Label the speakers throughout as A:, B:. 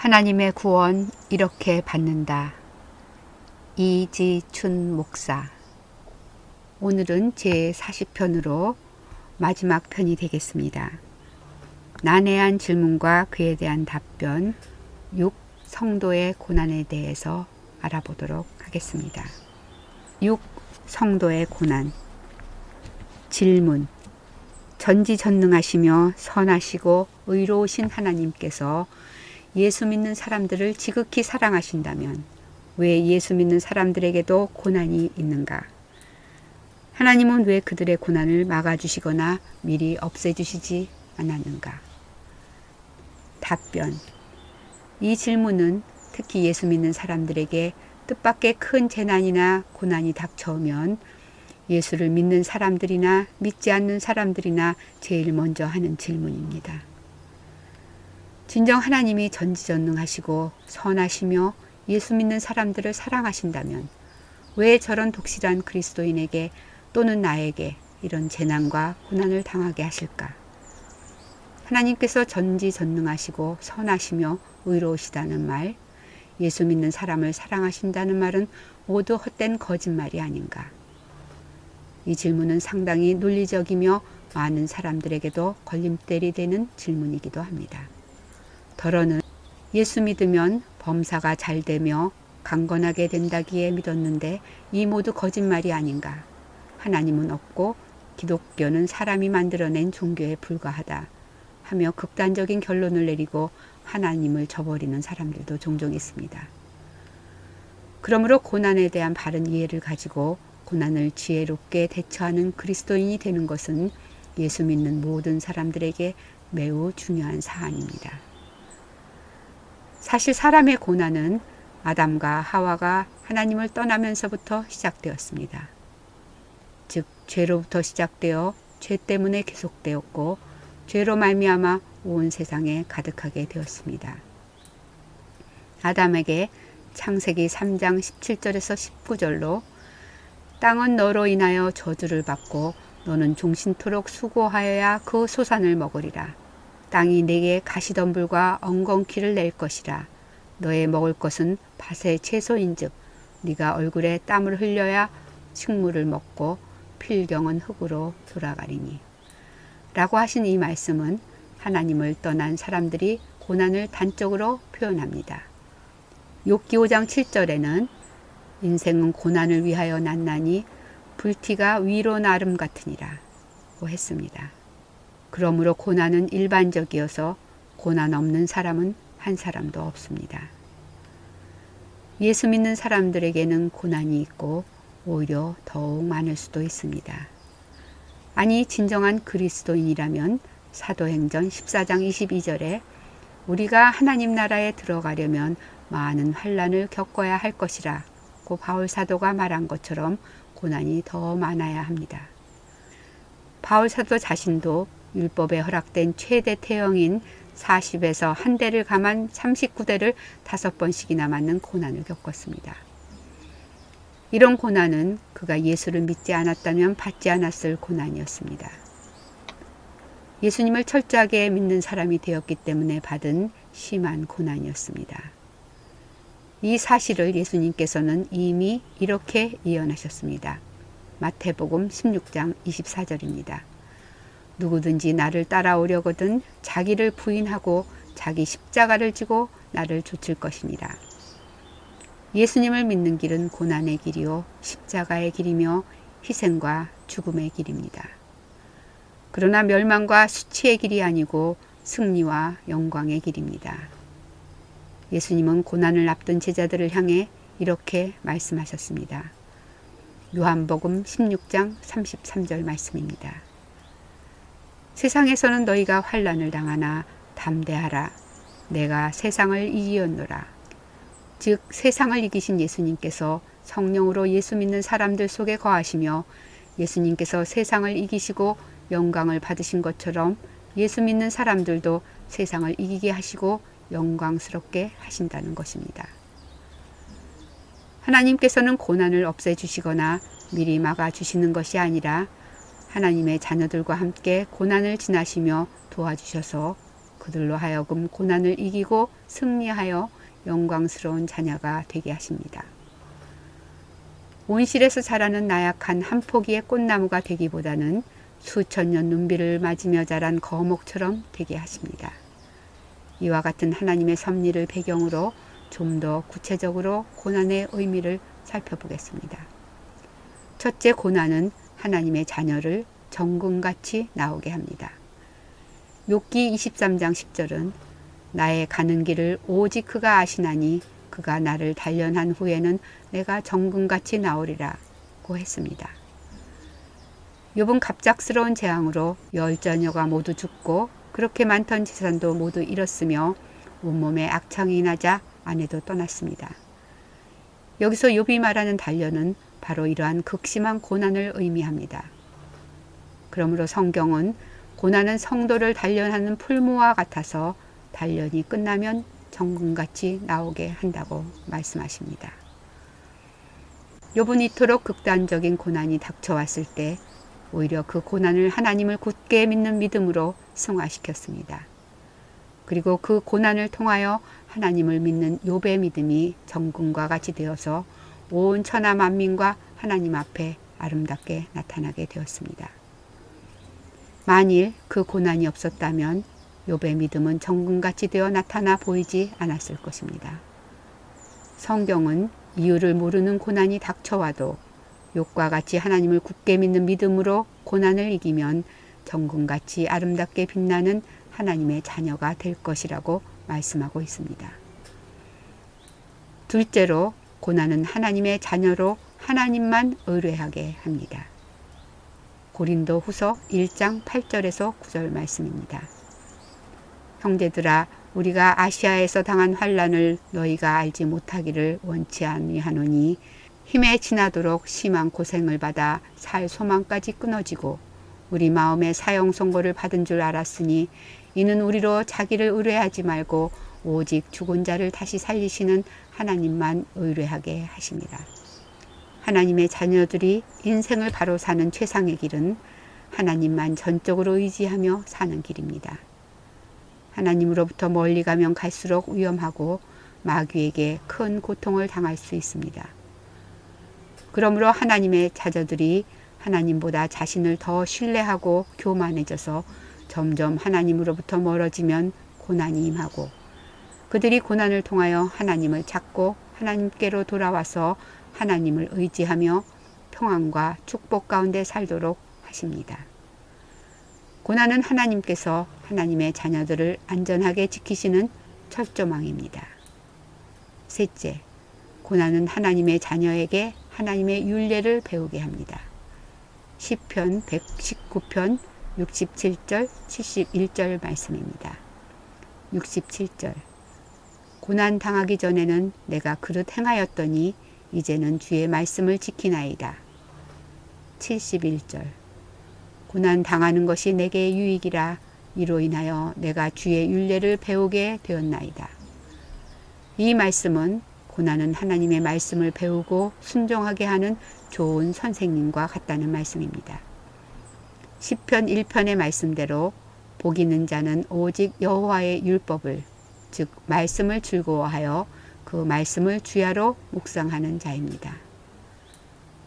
A: 하나님의 구원 이렇게 받는다. 이지춘 목사. 오늘은 제40편으로 마지막 편이 되겠습니다. 난해한 질문과 그에 대한 답변, 6. 성도의 고난에 대해서 알아보도록 하겠습니다. 6. 성도의 고난. 질문. 전지전능하시며 선하시고 의로우신 하나님께서 예수 믿는 사람들을 지극히 사랑하신다면 왜 예수 믿는 사람들에게도 고난이 있는가? 하나님은 왜 그들의 고난을 막아주시거나 미리 없애주시지 않았는가? 답변. 이 질문은 특히 예수 믿는 사람들에게 뜻밖의 큰 재난이나 고난이 닥쳐오면 예수를 믿는 사람들이나 믿지 않는 사람들이나 제일 먼저 하는 질문입니다. 진정 하나님이 전지전능하시고 선하시며 예수 믿는 사람들을 사랑하신다면 왜 저런 독실한 그리스도인에게 또는 나에게 이런 재난과 고난을 당하게 하실까? 하나님께서 전지전능하시고 선하시며 의로우시다는 말, 예수 믿는 사람을 사랑하신다는 말은 모두 헛된 거짓말이 아닌가? 이 질문은 상당히 논리적이며 많은 사람들에게도 걸림돌이 되는 질문이기도 합니다. 더러는 예수 믿으면 범사가 잘 되며 강건하게 된다기에 믿었는데 이 모두 거짓말이 아닌가? 하나님은 없고 기독교는 사람이 만들어낸 종교에 불과하다 하며 극단적인 결론을 내리고 하나님을 저버리는 사람들도 종종 있습니다. 그러므로 고난에 대한 바른 이해를 가지고 고난을 지혜롭게 대처하는 그리스도인이 되는 것은 예수 믿는 모든 사람들에게 매우 중요한 사안입니다. 사실 사람의 고난은 아담과 하와가 하나님을 떠나면서부터 시작되었습니다. 즉 죄로부터 시작되어 죄 때문에 계속되었고 죄로 말미암아 온 세상에 가득하게 되었습니다. 아담에게 창세기 3장 17절에서 19절로 땅은 너로 인하여 저주를 받고 너는 종신토록 수고하여야 그 소산을 먹으리라. 땅이 내게 가시덤불과 엉겅퀴를 낼 것이라. 너의 먹을 것은 밭의 채소인즉 네가 얼굴에 땀을 흘려야 식물을 먹고 필경은 흙으로 돌아가리니. 라고 하신 이 말씀은 하나님을 떠난 사람들이 고난을 단적으로 표현합니다. 욥기 5장 7절에는 인생은 고난을 위하여 났나니 불티가 위로 나름 같으니라 고 했습니다. 그러므로 고난은 일반적이어서 고난 없는 사람은 한 사람도 없습니다. 예수 믿는 사람들에게는 고난이 있고 오히려 더욱 많을 수도 있습니다. 아니 진정한 그리스도인이라면 사도행전 14장 22절에 우리가 하나님 나라에 들어가려면 많은 환난을 겪어야 할 것이라 고 바울 사도가 말한 것처럼 고난이 더 많아야 합니다. 바울 사도 자신도 율법에 허락된 최대 태형인 40에서 한 대를 감한 39대를 5번씩이나 맞는 고난을 겪었습니다. 이런 고난은 그가 예수를 믿지 않았다면 받지 않았을 고난이었습니다. 예수님을 철저하게 믿는 사람이 되었기 때문에 받은 심한 고난이었습니다. 이 사실을 예수님께서는 이미 이렇게 예언하셨습니다. 마태복음 16장 24절입니다. 누구든지 나를 따라오려거든 자기를 부인하고 자기 십자가를 지고 나를 좇을 것이니라. 예수님을 믿는 길은 고난의 길이요 십자가의 길이며 희생과 죽음의 길입니다. 그러나 멸망과 수치의 길이 아니고 승리와 영광의 길입니다. 예수님은 고난을 앞둔 제자들을 향해 이렇게 말씀하셨습니다. 요한복음 16장 33절 말씀입니다. 세상에서는 너희가 환난을 당하나 담대하라. 내가 세상을 이기었노라. 즉 세상을 이기신 예수님께서 성령으로 예수 믿는 사람들 속에 거하시며 예수님께서 세상을 이기시고 영광을 받으신 것처럼 예수 믿는 사람들도 세상을 이기게 하시고 영광스럽게 하신다는 것입니다. 하나님께서는 고난을 없애주시거나 미리 막아주시는 것이 아니라 하나님의 자녀들과 함께 고난을 지나시며 도와주셔서 그들로 하여금 고난을 이기고 승리하여 영광스러운 자녀가 되게 하십니다. 온실에서 자라는 나약한 한 포기의 꽃나무가 되기보다는 수천 년 눈비를 맞으며 자란 거목처럼 되게 하십니다. 이와 같은 하나님의 섭리를 배경으로 좀 더 구체적으로 고난의 의미를 살펴보겠습니다. 첫째, 고난은 하나님의 자녀를 정금같이 나오게 합니다. 욥기 23장 10절은 나의 가는 길을 오직 그가 아시나니 그가 나를 단련한 후에는 내가 정금같이 나오리라고 했습니다. 욥은 갑작스러운 재앙으로 열자녀가 모두 죽고 그렇게 많던 재산도 모두 잃었으며 온몸에 악창이 나자 아내도 떠났습니다. 여기서 욥이 말하는 단련은 바로 이러한 극심한 고난을 의미합니다. 그러므로 성경은 고난은 성도를 단련하는 풀무와 같아서 단련이 끝나면 정금같이 나오게 한다고 말씀하십니다. 욥은 이토록 극단적인 고난이 닥쳐왔을 때 오히려 그 고난을 하나님을 굳게 믿는 믿음으로 승화시켰습니다. 그리고 그 고난을 통하여 하나님을 믿는 욥의 믿음이 정금과 같이 되어서 온 천하 만민과 하나님 앞에 아름답게 나타나게 되었습니다. 만일 그 고난이 없었다면 욥의 믿음은 정금같이 되어 나타나 보이지 않았을 것입니다. 성경은 이유를 모르는 고난이 닥쳐와도 욥과 같이 하나님을 굳게 믿는 믿음으로 고난을 이기면 정금같이 아름답게 빛나는 하나님의 자녀가 될 것이라고 말씀하고 있습니다. 둘째로, 고난은 하나님의 자녀로 하나님만 의뢰하게 합니다. 고린도 후서 1장 8절에서 9절 말씀입니다. 형제들아, 우리가 아시아에서 당한 환난을 너희가 알지 못하기를 원치 아니하노니 힘에 지나도록 심한 고생을 받아 살 소망까지 끊어지고 우리 마음에 사형 선고를 받은 줄 알았으니 이는 우리로 자기를 의뢰하지 말고 오직 죽은 자를 다시 살리시는 하나님만 의뢰하게 하심이라. 하나님의 자녀들이 인생을 바로 사는 최상의 길은 하나님만 전적으로 의지하며 사는 길입니다. 하나님으로부터 멀리 가면 갈수록 위험하고 마귀에게 큰 고통을 당할 수 있습니다. 그러므로 하나님의 자녀들이 하나님보다 자신을 더 신뢰하고 교만해져서 점점 하나님으로부터 멀어지면 고난이 임하고 그들이 고난을 통하여 하나님을 찾고 하나님께로 돌아와서 하나님을 의지하며 평안과 축복 가운데 살도록 하십니다. 고난은 하나님께서 하나님의 자녀들을 안전하게 지키시는 철조망입니다. 셋째, 고난은 하나님의 자녀에게 하나님의 율례를 배우게 합니다. 시편 119편 67절 71절 말씀입니다. 67절, 고난 당하기 전에는 내가 그릇 행하였더니 이제는 주의 말씀을 지키나이다. 71절, 고난 당하는 것이 내게 유익이라 이로 인하여 내가 주의 율례를 배우게 되었나이다. 이 말씀은 고난은 하나님의 말씀을 배우고 순종하게 하는 좋은 선생님과 같다는 말씀입니다. 시편 1편의 말씀대로 복 있는 자는 오직 여호와의 율법을 즉 말씀을 즐거워하여 그 말씀을 주야로 묵상하는 자입니다.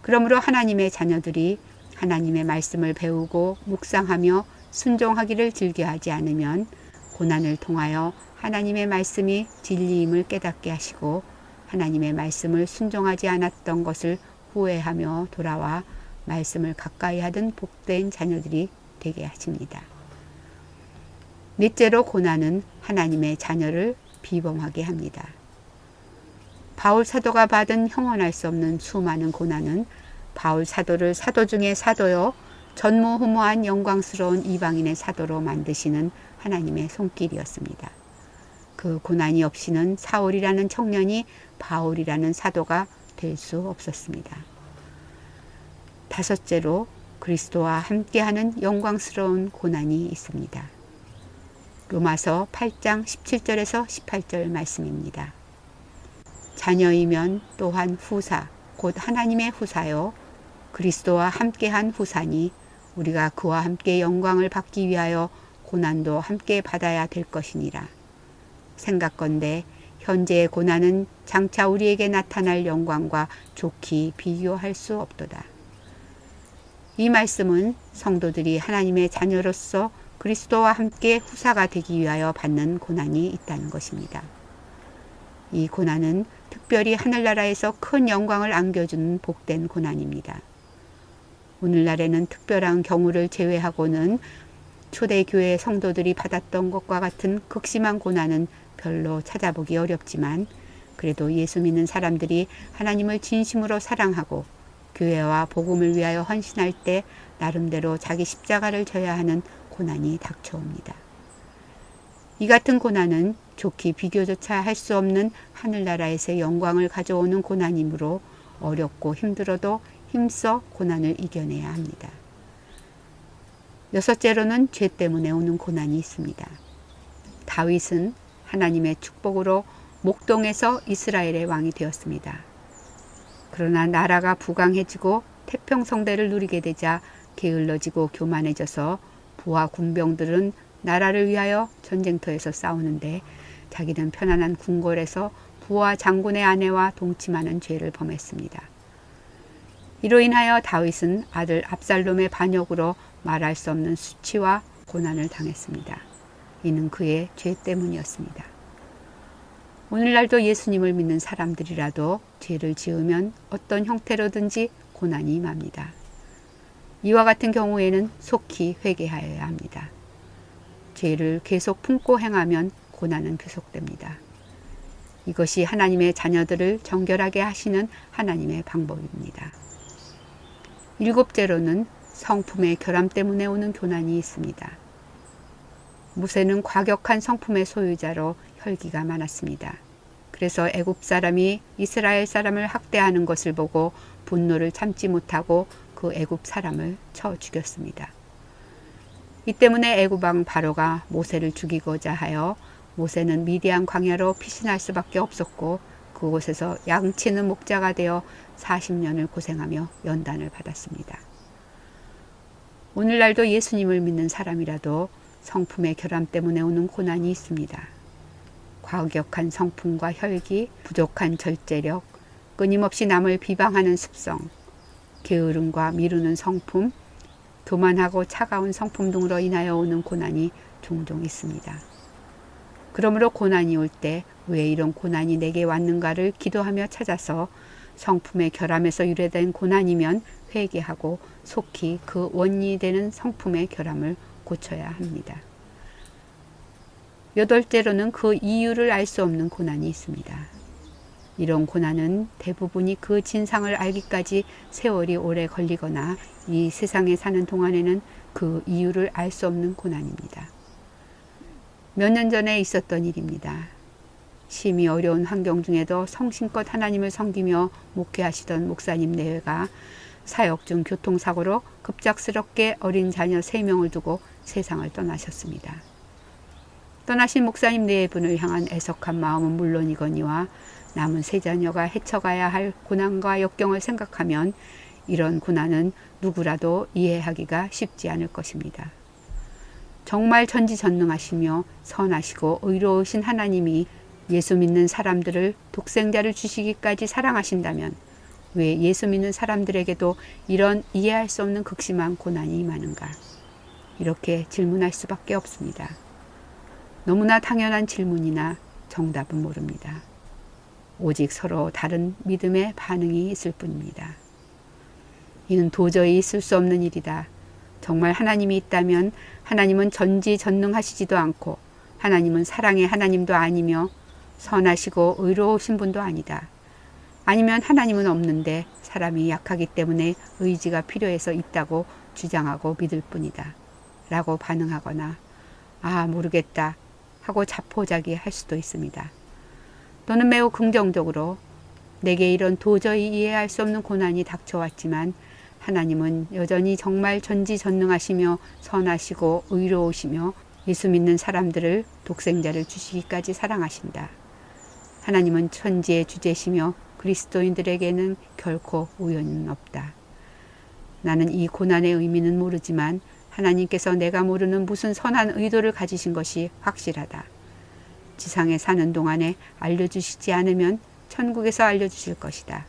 A: 그러므로 하나님의 자녀들이 하나님의 말씀을 배우고 묵상하며 순종하기를 즐겨하지 않으면 고난을 통하여 하나님의 말씀이 진리임을 깨닫게 하시고 하나님의 말씀을 순종하지 않았던 것을 후회하며 돌아와 말씀을 가까이 하던 복된 자녀들이 되게 하십니다. 넷째로, 고난은 하나님의 자녀를 비범하게 합니다. 바울 사도가 받은 형언할 수 없는 수많은 고난은 바울 사도를 사도 중에 사도요 전무후무한 영광스러운 이방인의 사도로 만드시는 하나님의 손길이었습니다. 그 고난이 없이는 사울이라는 청년이 바울이라는 사도가 될 수 없었습니다. 다섯째로, 그리스도와 함께하는 영광스러운 고난이 있습니다. 로마서 8장 17절에서 18절 말씀입니다. 자녀이면 또한 후사, 곧 하나님의 후사요 그리스도와 함께한 후사니 우리가 그와 함께 영광을 받기 위하여 고난도 함께 받아야 될 것이니라. 생각건대 현재의 고난은 장차 우리에게 나타날 영광과 좋게 비교할 수 없도다. 이 말씀은 성도들이 하나님의 자녀로서 그리스도와 함께 후사가 되기 위하여 받는 고난이 있다는 것입니다. 이 고난은 특별히 하늘나라에서 큰 영광을 안겨주는 복된 고난입니다. 오늘날에는 특별한 경우를 제외하고는 초대교회 성도들이 받았던 것과 같은 극심한 고난은 별로 찾아보기 어렵지만 그래도 예수 믿는 사람들이 하나님을 진심으로 사랑하고 교회와 복음을 위하여 헌신할 때 나름대로 자기 십자가를 져야 하는 고난이 닥쳐옵니다. 이 같은 고난은 좋게 비교조차 할 수 없는 하늘나라에서의 영광을 가져오는 고난이므로 어렵고 힘들어도 힘써 고난을 이겨내야 합니다. 여섯째로는 죄 때문에 오는 고난이 있습니다. 다윗은 하나님의 축복으로 목동에서 이스라엘의 왕이 되었습니다. 그러나 나라가 부강해지고 태평성대를 누리게 되자 게을러지고 교만해져서 부하 군병들은 나라를 위하여 전쟁터에서 싸우는데 자기는 편안한 궁궐에서 부하 장군의 아내와 동침하는 죄를 범했습니다. 이로 인하여 다윗은 아들 압살롬의 반역으로 말할 수 없는 수치와 고난을 당했습니다. 이는 그의 죄 때문이었습니다. 오늘날도 예수님을 믿는 사람들이라도 죄를 지으면 어떤 형태로든지 고난이 임합니다. 이와 같은 경우에는 속히 회개하여야 합니다. 죄를 계속 품고 행하면 고난은 계속됩니다. 이것이 하나님의 자녀들을 정결하게 하시는 하나님의 방법입니다. 일곱째로는 성품의 결함 때문에 오는 고난이 있습니다. 모세는 과격한 성품의 소유자로 혈기가 많았습니다. 그래서 애굽 사람이 이스라엘 사람을 학대하는 것을 보고 분노를 참지 못하고 그 애굽 사람을 쳐 죽였습니다. 이 때문에 애굽 왕 바로가 모세를 죽이고자 하여 모세는 미디안 광야로 피신할 수밖에 없었고 그곳에서 양치는 목자가 되어 40년을 고생하며 연단을 받았습니다. 오늘날도 예수님을 믿는 사람이라도 성품의 결함 때문에 오는 고난이 있습니다. 과격한 성품과 혈기, 부족한 절제력, 끊임없이 남을 비방하는 습성, 게으름과 미루는 성품, 교만하고 차가운 성품 등으로 인하여 오는 고난이 종종 있습니다. 그러므로 고난이 올 때 왜 이런 고난이 내게 왔는가를 기도하며 찾아서 성품의 결함에서 유래된 고난이면 회개하고 속히 그 원인이 되는 성품의 결함을 고쳐야 합니다. 여덟째로는 그 이유를 알 수 없는 고난이 있습니다. 이런 고난은 대부분이 그 진상을 알기까지 세월이 오래 걸리거나 이 세상에 사는 동안에는 그 이유를 알 수 없는 고난입니다. 몇 년 전에 있었던 일입니다. 심히 어려운 환경 중에도 성심껏 하나님을 섬기며 목회하시던 목사님 내외가 사역 중 교통사고로 급작스럽게 어린 자녀 3명을 두고 세상을 떠나셨습니다. 떠나신 목사님 내외분을 향한 애석한 마음은 물론이거니와 남은 3자녀가 헤쳐가야 할 고난과 역경을 생각하면 이런 고난은 누구라도 이해하기가 쉽지 않을 것입니다. 정말 전지전능하시며 선하시고 의로우신 하나님이 예수 믿는 사람들을 독생자를 주시기까지 사랑하신다면 왜 예수 믿는 사람들에게도 이런 이해할 수 없는 극심한 고난이 임하는가? 이렇게 질문할 수밖에 없습니다. 너무나 당연한 질문이나 정답은 모릅니다. 오직 서로 다른 믿음의 반응이 있을 뿐입니다. 이는 도저히 있을 수 없는 일이다. 정말 하나님이 있다면 하나님은 전지전능하시지도 않고 하나님은 사랑의 하나님도 아니며 선하시고 의로우신 분도 아니다. 아니면 하나님은 없는데 사람이 약하기 때문에 의지가 필요해서 있다고 주장하고 믿을 뿐이다. 라고 반응하거나 아 모르겠다 하고 자포자기할 수도 있습니다. 또는 매우 긍정적으로 내게 이런 도저히 이해할 수 없는 고난이 닥쳐왔지만 하나님은 여전히 정말 전지전능하시며 선하시고 의로우시며 예수 믿는 사람들을 독생자를 주시기까지 사랑하신다. 하나님은 천지의 주제시며 그리스도인들에게는 결코 우연은 없다. 나는 이 고난의 의미는 모르지만 하나님께서 내가 모르는 무슨 선한 의도를 가지신 것이 확실하다. 지상에 사는 동안에 알려주시지 않으면 천국에서 알려주실 것이다.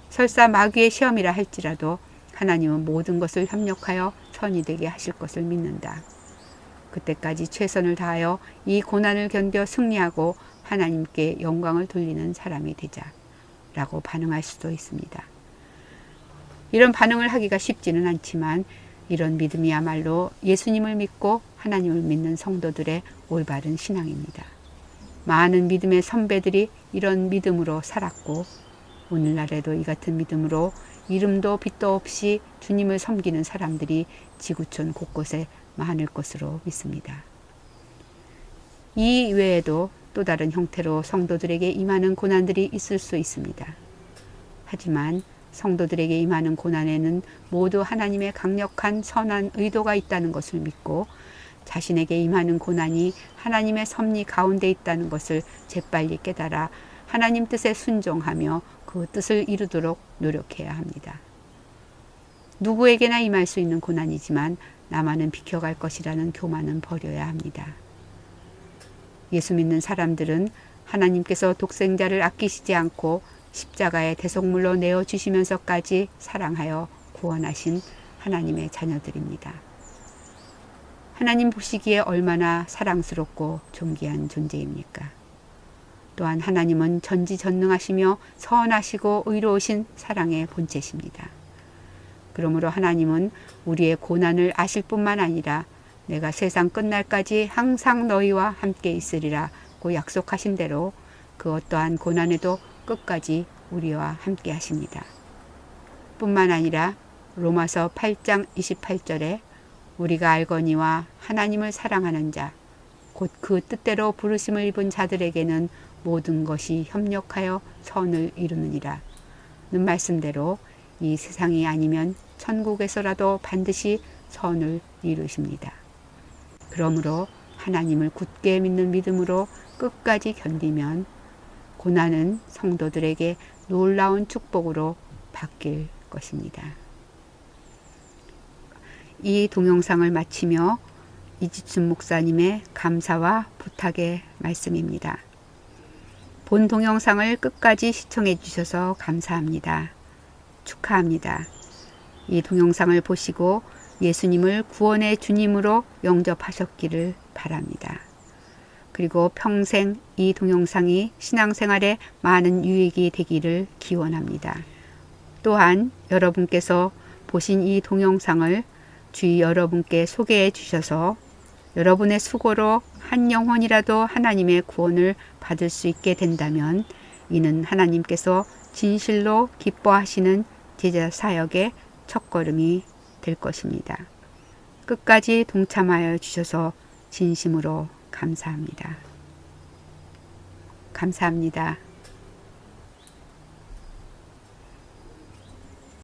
A: 설사 마귀의 시험이라 할지라도 하나님은 모든 것을 협력하여 선이 되게 하실 것을 믿는다. 그때까지 최선을 다하여 이 고난을 견뎌 승리하고 하나님께 영광을 돌리는 사람이 되자 라고 반응할 수도 있습니다. 이런 반응을 하기가 쉽지는 않지만 이런 믿음이야말로 예수님을 믿고 하나님을 믿는 성도들의 올바른 신앙입니다. 많은 믿음의 선배들이 이런 믿음으로 살았고 오늘날에도 이 같은 믿음으로 이름도 빛도 없이 주님을 섬기는 사람들이 지구촌 곳곳에 많을 것으로 믿습니다. 이 외에도 또 다른 형태로 성도들에게 임하는 고난들이 있을 수 있습니다. 하지만 성도들에게 임하는 고난에는 모두 하나님의 강력한 선한 의도가 있다는 것을 믿고 자신에게 임하는 고난이 하나님의 섭리 가운데 있다는 것을 재빨리 깨달아 하나님 뜻에 순종하며 그 뜻을 이루도록 노력해야 합니다. 누구에게나 임할 수 있는 고난이지만 나만은 비켜갈 것이라는 교만은 버려야 합니다. 예수 믿는 사람들은 하나님께서 독생자를 아끼시지 않고 십자가의 대속물로 내어주시면서까지 사랑하여 구원하신 하나님의 자녀들입니다. 하나님 보시기에 얼마나 사랑스럽고 존귀한 존재입니까? 또한 하나님은 전지전능하시며 선하시고 의로우신 사랑의 본체십니다. 그러므로 하나님은 우리의 고난을 아실 뿐만 아니라 내가 세상 끝날까지 항상 너희와 함께 있으리라고 약속하신 대로 그 어떠한 고난에도 끝까지 우리와 함께 하십니다. 뿐만 아니라 로마서 8장 28절에 우리가 알거니와 하나님을 사랑하는 자, 곧 그 뜻대로 부르심을 입은 자들에게는 모든 것이 협력하여 선을 이루느니라 는 말씀대로 이 세상이 아니면 천국에서라도 반드시 선을 이루십니다. 그러므로 하나님을 굳게 믿는 믿음으로 끝까지 견디면 고난은 성도들에게 놀라운 축복으로 바뀔 것입니다. 이 동영상을 마치며 이지춘 목사님의 감사와 부탁의 말씀입니다. 본 동영상을 끝까지 시청해 주셔서 감사합니다. 축하합니다. 이 동영상을 보시고 예수님을 구원의 주님으로 영접하셨기를 바랍니다. 그리고 평생 이 동영상이 신앙생활에 많은 유익이 되기를 기원합니다. 또한 여러분께서 보신 이 동영상을 주위 여러분께 소개해 주셔서 여러분의 수고로 한 영혼이라도 하나님의 구원을 받을 수 있게 된다면 이는 하나님께서 진실로 기뻐하시는 제자 사역의 첫걸음이 될 것입니다. 끝까지 동참하여 주셔서 진심으로 감사합니다. 감사합니다.